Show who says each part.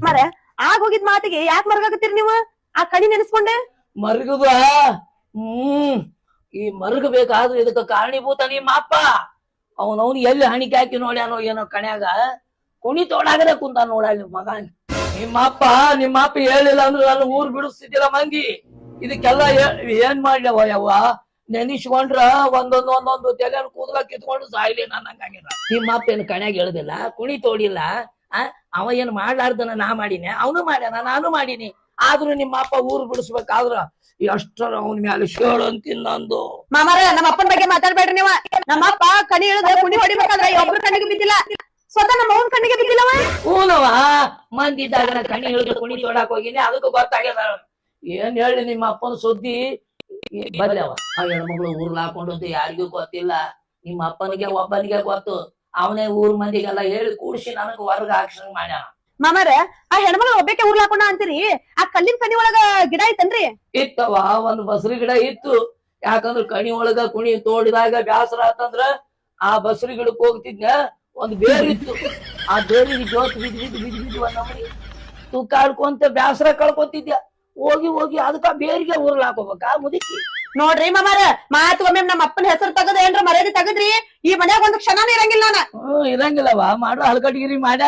Speaker 1: ಮರ ಆಗ ಹೋಗಿದ್ ಮಾತಿಗೆ ಯಾಕೆ ಮರ್ಗಾಕತ್ತೀರಿ ನೀವು ಆ ಕಣಿ ನೆನೆಸ್ಕೊಂಡೆ
Speaker 2: ಮರ್ಗದ ಈ ಮರ್ಗಬೇಕಾದ್ರೆ ಇದಕ್ಕ ಕಾರಣೀಭೂತ ನಿಮ್ಮ ಅಪ್ಪ. ಅವನವ್ನು ಎಲ್ಲಿ ಹಣಿಕೆ ಹಾಕಿ ನೋಡ್ಯಾನೋ ಏನೋ ಕಣ್ಯಾಗ ಕುಣಿ ತೋಡಾಗದೆ ಕುಂತ ನೋಡ ಮಗ. ನಿಮ್ಮ ಅಪ್ಪ ಹೇಳಿಲ್ಲ ಅಂದ್ರೆ ನಾನು ಊರ್ ಬಿಡಿಸ್ತಿದ್ದಿಲ್ಲ ಮಂದಿ. ಇದಕ್ಕೆಲ್ಲ ಏನ್ ಮಾಡ್ಲವ ಯವ್ವ ನೆನಿಸ್ಕೊಂಡ್ರ ಒಂದೊಂದು ತಲೆ ಕೂದಲ ಕಿತ್ಕೊಂಡು ಸಾಯ್ಲಿ ನಾನು ಹಂಗಾಗಿಲ್ಲ. ನಿಮ್ಮ ಅಪ್ಪ ಏನ್ ಕಣ್ಯಾಗ ಹೇಳುದಿಲ್ಲ, ಕುಣಿ ತೋಡಿಲ್ಲ. ಅವ ಏನ್ ಮಾಡ್ಲಾರ್ದನ ನಾ ಮಾಡೀನಿ, ಅವನು ಮಾಡ್ಯಾನ, ನಾನು ಮಾಡೀನಿ. ಆದ್ರೂ ನಿಮ್ಮ ಅಪ್ಪ ಊರ್ ಬಿಡಿಸ್ಬೇಕಾದ್ರ ಎಷ್ಟರ ಅವನ ಮ್ಯಾಲ ಶೇಳು ಅಂತಿನ್ ನಂದು.
Speaker 1: ಮಾಮಾರ ನಮ್ಮ ಅಪ್ಪನ ಬಗ್ಗೆ ಮಾತಾಡ್ಬೇಡ್ರಿ ನೀವ. ನಮ್ಮ ಅಪ್ಪ ಕಣಿ ಇಳಿದ ಕುಣಿ ಹೊಡಿಬೇಕಾದ್ರೆ ಒಬ್ರು ಕಣ್ಣಿಗೆ ಬಿದ್ದಿಲ್ಲ, ಸ್ವತಃ ನಮ್ಮ ಅವನ್ ಕಣ್ಣಿಗೆ ಬಿದ್ದಿಲ್ಲವ.
Speaker 2: ಹೂನವ ಮಂದಿ ಇದ್ದಾಗ ಕಣಿ ಇಳಿದು ಕುಣಿ ತೋಡಾಕ್ ಹೋಗಿನಿ, ಅದಕ್ಕೂ ಗೊತ್ತಾಗ್ಯದ. ಏನ್ ಹೇಳಿ ನಿಮ್ಮ ಅಪ್ಪನ ಸುದ್ದಿ ಬರ್ಲವ. ಆ ಹೆಣ್ಮಗಳು ಊರ್ಲ ಹಾಕೊಂಡದ್ದು ಯಾರಿಗೂ ಗೊತ್ತಿಲ್ಲ. ನಿಮ್ಮ ಅಪ್ಪನಿಗೆ ಒಬ್ಬನಿಗೆ ಗೊತ್ತು. ಅವನೇ ಊರ್ ಮಂದಿಗೆಲ್ಲ ಹೇಳಿ ಕೂಡ್ಸಿ ನನಗ ವರ್ಗ ಹಾಕ್ಸಂಗ್ ಮಾಡ್ಯಾನ.
Speaker 1: ಮಾಮಾರ ಆ ಹೆಣ್ಮಗಳು ಒಬ್ಬಕ್ಕೆ ಊರ್ಲ ಹಾಕೊಂಡ ಅಂತೀರಿ, ಆ ಕಲ್ಲಿನ ಕಣಿ ಒಳಗ ಗಿಡ ಐತನ್ರಿ?
Speaker 2: ಇತ್ತವ, ಒಂದ್ ಬಸರಿ ಗಿಡ ಇತ್ತು. ಯಾಕಂದ್ರ ಕಣಿ ಒಳಗ ಕುಣಿ ತೋಡಿದಾಗ ಬ್ಯಾಸರ ಆತಂದ್ರ ಆ ಬಸರಿ ಗಿಡಕ್ ಹೋಗ್ತಿದ್ನ. ಒಂದ್ ಬೇರಿತ್ತು, ಆ ಬೇರಿಗೆ ಜೋತ್ ಬಿದ್ದು ನಮ್ಮನಿ ತುಕ್ಕಾಡ್ಕೊಂತ ಬ್ಯಾಸರ ಕಳ್ಕೊಂತಿದ್ಯ. ಹೋಗಿ ಅದಕ್ಕ ಬೇರಿಗೆ ಊರ್ಲ ಹಾಕೋಬೇಕ ಮುದುಕಿ.
Speaker 1: ನೋಡ್ರಿ ಮಾಮಾರ ಮಾತು ಒಮ್ಮೆ ನಮ್ಮ ಅಪ್ಪನ ಹೆಸರು ತಗದ ಏನ್ರ ಮರ್ಯಾದೆ ತಗದ್ರಿ ಈ ಮನ್ಯಾಗ ಒಂದ್ ಕ್ಷಣನೂ ಇರಂಗಿಲ್ಲ ನಾನ.
Speaker 2: ಇರಂಗಿಲ್ಲವ, ಮಾಡೋ ಹಲ್ಕಟ್ಗಿರಿ ಮಾಡ್ಯ